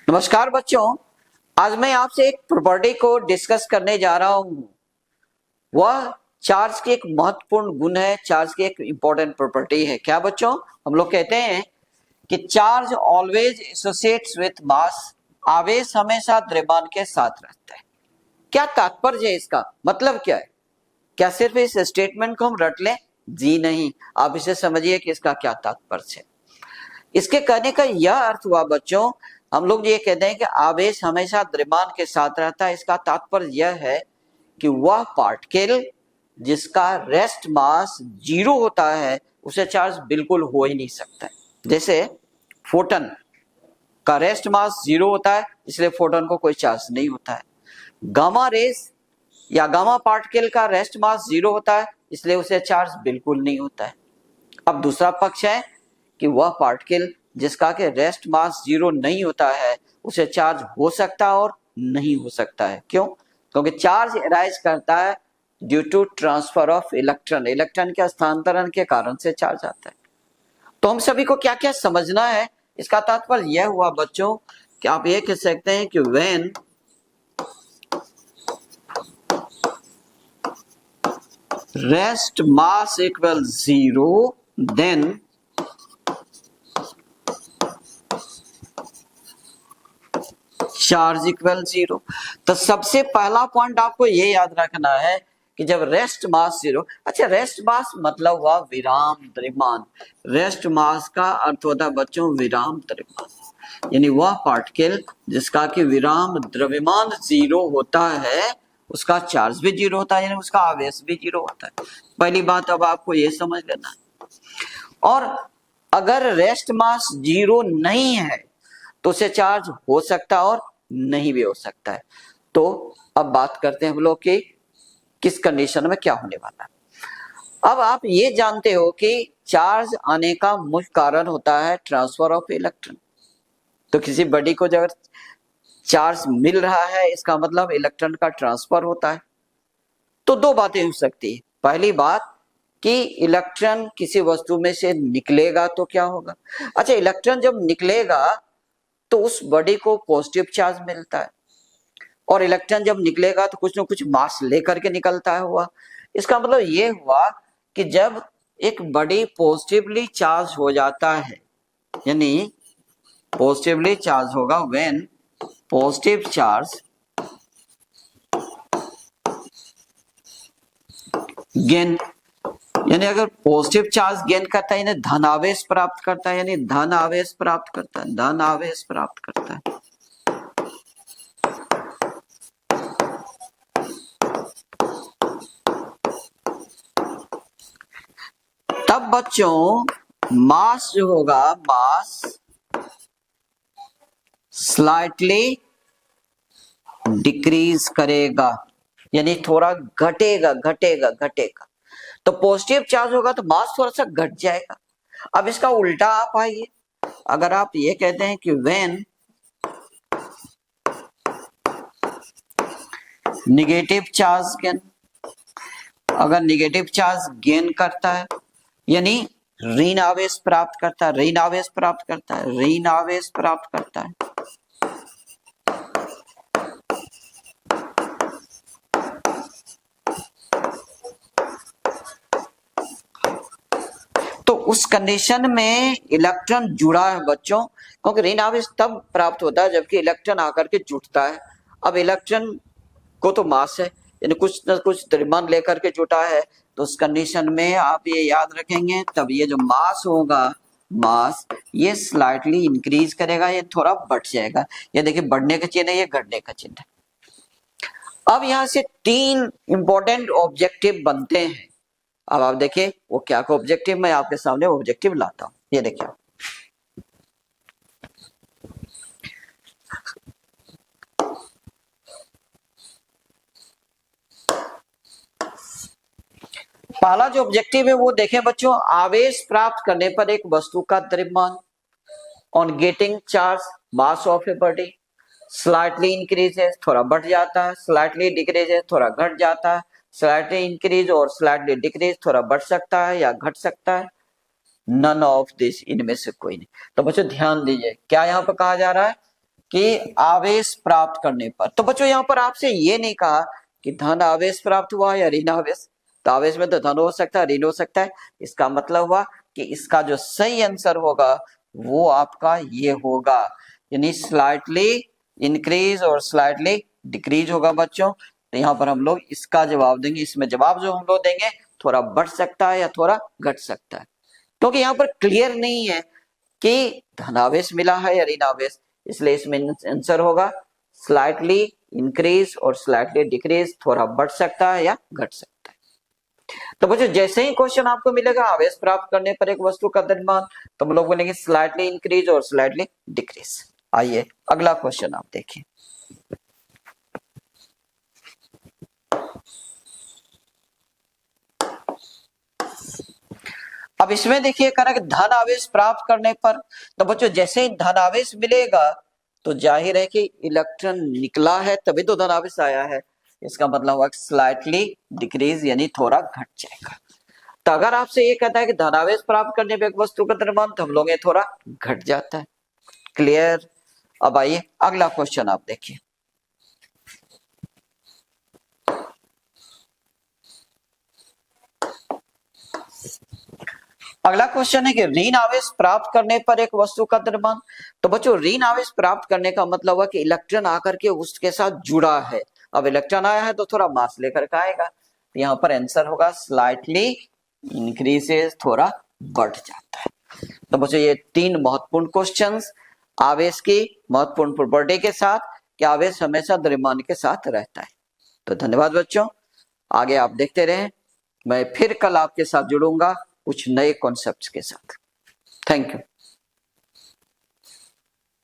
नमस्कार बच्चों, आज मैं आपसे एक प्रॉपर्टी को डिस्कस करने जा रहा हूं। वह चार्ज की एक महत्वपूर्ण गुण है, चार्ज की एक इंपॉर्टेंट प्रॉपर्टी है। क्या बच्चों? हम लोग कहते हैं कि charge always associates with mass, आवेश हमेशा द्रव्यमान के साथ रहता है। क्या तात्पर्य है इसका? मतलब क्या है? क्या सिर्फ इस स्टेटमेंट को हम रट लें? जी नहीं, आप इसे समझिए कि इसका क्या तात्पर्य है। इसके कहने का यह अर्थ हुआ बच्चों, हम लोग ये कहते हैं कि आवेश हमेशा द्रव्यमान के साथ रहता है। इसका तात्पर्य यह है कि वह पार्टिकल जिसका रेस्ट मास 0 होता है उसे चार्ज बिल्कुल हो ही नहीं सकता है। जैसे फोटन का रेस्ट मास 0 होता है, इसलिए फोटन को कोई चार्ज नहीं होता है। गामा रेस या गामा पार्टिकल का रेस्ट मास 0 होता है, इसलिए उसे चार्ज बिल्कुल नहीं होता है। अब दूसरा पक्ष है कि वह पार्टिकल जिसका के रेस्ट मास 0 नहीं होता है उसे चार्ज हो सकता है और नहीं हो सकता है। क्यों? क्योंकि चार्ज अराइज करता है due to transfer of electron, electron के स्थानांतरण के कारण से चार्ज आता है। तो हम सभी को क्या क्या समझना है? इसका तात्पर्य यह हुआ बच्चों कि आप ये कह सकते हैं कि when rest mass equal 0 then charge equal 0। तो सबसे पहला पॉइंट आपको ये याद रखना है कि जब रेस्ट मास 0, अच्छा रेस्ट मास मतलब हुआ विराम द्रव्यमान। रेस्ट मास का अर्थ होता है बच्चों विराम द्रव्यमान, यानी वह पार्टिकल जिसका कि विराम द्रव्यमान 0 होता है उसका चार्ज भी 0 होता है, यानी उसका आवेश भी 0 होता है। पहली बात अब आपको ये समझ लेना है। और अगर रेस्ट मास 0 नहीं है तो उसे चार्ज हो सकता है और नहीं भी हो सकता है। तो अब बात करते हैं हम लोग कि किस कंडीशन में क्या होने वाला है। अब आप ये जानते हो कि चार्ज आने का मुख्य कारण होता है ट्रांसफर ऑफ इलेक्ट्रॉन। तो किसी बॉडी को जब चार्ज मिल रहा है इसका मतलब इलेक्ट्रॉन का ट्रांसफर होता है। तो दो बातें हो सकती है। पहली बात कि इलेक्ट्रॉन किसी वस्तु में से निकलेगा तो क्या होगा? अच्छा, इलेक्ट्रॉन जब निकलेगा तो उस बॉडी को पॉजिटिव चार्ज मिलता है, और इलेक्ट्रॉन जब निकलेगा तो कुछ ना कुछ मास लेकर के निकलता है। हुआ इसका मतलब ये हुआ कि जब एक बॉडी पॉजिटिवली चार्ज हो जाता है, यानी पॉजिटिवली चार्ज होगा व्हेन पॉजिटिव चार्ज गेन, यानी अगर पॉजिटिव चार्ज गेन करता है यानी धन आवेश प्राप्त करता है, यानी धन आवेश प्राप्त करता है, धन आवेश प्राप्त करता है। तब बच्चों मास जो होगा, मास स्लाइटली डिक्रीज करेगा, यानी थोड़ा घटेगा घटेगा घटेगा। तो पॉजिटिव चार्ज होगा तो मास थोड़ा सा घट जाएगा। अब इसका उल्टा आप आइए, अगर आप ये कहते हैं कि व्हेन निगेटिव चार्ज गेन, अगर निगेटिव चार्ज गेन करता है यानी ऋण आवेश प्राप्त करता है, ऋण आवेश प्राप्त करता है, ऋण आवेश प्राप्त करता है, तो उस कंडीशन में इलेक्ट्रॉन जुड़ा है बच्चों, क्योंकि ऋण आवेश तब प्राप्त होता है जबकि इलेक्ट्रॉन आकर के जुटता है। अब इलेक्ट्रॉन को तो मास है, यानी कुछ न कुछ द्रव्यमान लेकर के जुटा है, तो उस कंडीशन में आप ये याद रखेंगे तब ये जो मास होगा, मास ये स्लाइटली इंक्रीज करेगा, ये थोड़ा बढ़ जाएगा। ये देखिए बढ़ने का चिन्ह है, ये घटने का चिन्ह है। अब यहां से तीन इंपॉर्टेंट ऑब्जेक्टिव बनते हैं। अब आप देखिए वो क्या का ऑब्जेक्टिव, मैं आपके सामने ऑब्जेक्टिव लाता हूं। ये देखिए पहला जो ऑब्जेक्टिव है वो देखें बच्चों, आवेश प्राप्त करने पर एक वस्तु का द्रव्यमान on getting charge mass of a body slightly increase है, थोड़ा बढ़ जाता है, स्लाइटली डिक्रीज है, थोड़ा घट जाता है, स्लाइटली इंक्रीज और स्लाइटली डिक्रीज, थोड़ा बढ़ सकता है या घट सकता है। नन ऑफ दिस, इनमें से कोई नहीं। तो बच्चों ध्यान दीजिए क्या यहाँ पर कहा जा रहा है कि आवेश प्राप्त करने पर। तो बच्चों यहाँ पर आपसे ये नहीं कहा कि धन आवेश प्राप्त हुआ या ऋण आवेश, तो आवेश में तो धन हो सकता है, ऋण हो सकता है। इसका मतलब हुआ कि इसका जो सही आंसर होगा वो आपका ये होगा, यानी स्लाइटली इंक्रीज और स्लाइटली डिक्रीज होगा बच्चों। तो यहाँ पर हम लोग इसका जवाब देंगे। इसमें जवाब जो हम लोग देंगे थोड़ा बढ़ सकता है या थोड़ा घट सकता है, क्योंकि यहाँ पर क्लियर नहीं है कि धनावेश मिला है या ऋण आवेश, इसलिए इसमें आंसर होगा स्लाइटली इंक्रीज और स्लाइटली डिक्रीज, थोड़ा बढ़ सकता है या घट सकता है। तो बच्चों जैसे ही क्वेश्चन आपको मिलेगा आवेश प्राप्त करने पर एक वस्तु का द्रव्यमान, तो हम लोग बोलेंगे स्लाइटली इंक्रीज और स्लाइटली डिक्रीज। आइए अगला क्वेश्चन आप देखिए। अब इसमें देखिए कह रहा है कि धन आवेश प्राप्त करने पर, तो बच्चों जैसे ही धन आवेश मिलेगा तो जाहिर है कि इलेक्ट्रॉन निकला है तभी तो धन आवेश आया है, इसका मतलब हुआ स्लाइटली डिक्रीज यानी थोड़ा घट जाएगा। तो अगर आपसे ये कहता है कि धनावेश प्राप्त करने पर एक वस्तु का द्रव्यमान, तो हम लोग ये थोड़ा घट जाता है। क्लियर। अब आइए अगला क्वेश्चन आप देखिए। अगला क्वेश्चन है कि ऋण आवेश प्राप्त करने पर एक वस्तु का द्रव्यमान। तो बच्चों ऋण आवेश प्राप्त करने का मतलब हुआ कि इलेक्ट्रॉन आकर के उसके साथ जुड़ा है। अब इलेक्ट्रॉन आया है तो थोड़ा मास लेकर के आएगा, तो यहाँ पर आंसर होगा स्लाइटली इंक्रीजेस, थोड़ा बढ़ जाता है। तो बच्चों ये तीन महत्वपूर्ण क्वेश्चंस आवेश की महत्वपूर्ण प्रॉपर्टी के साथ कि आवेश हमेशा द्रव्यमान के साथ रहता है। तो धन्यवाद बच्चों, आगे आप देखते रहें। मैं फिर कल आपके साथ जुड़ूंगा कुछ नए कॉन्सेप्ट्स के साथ। Thank you.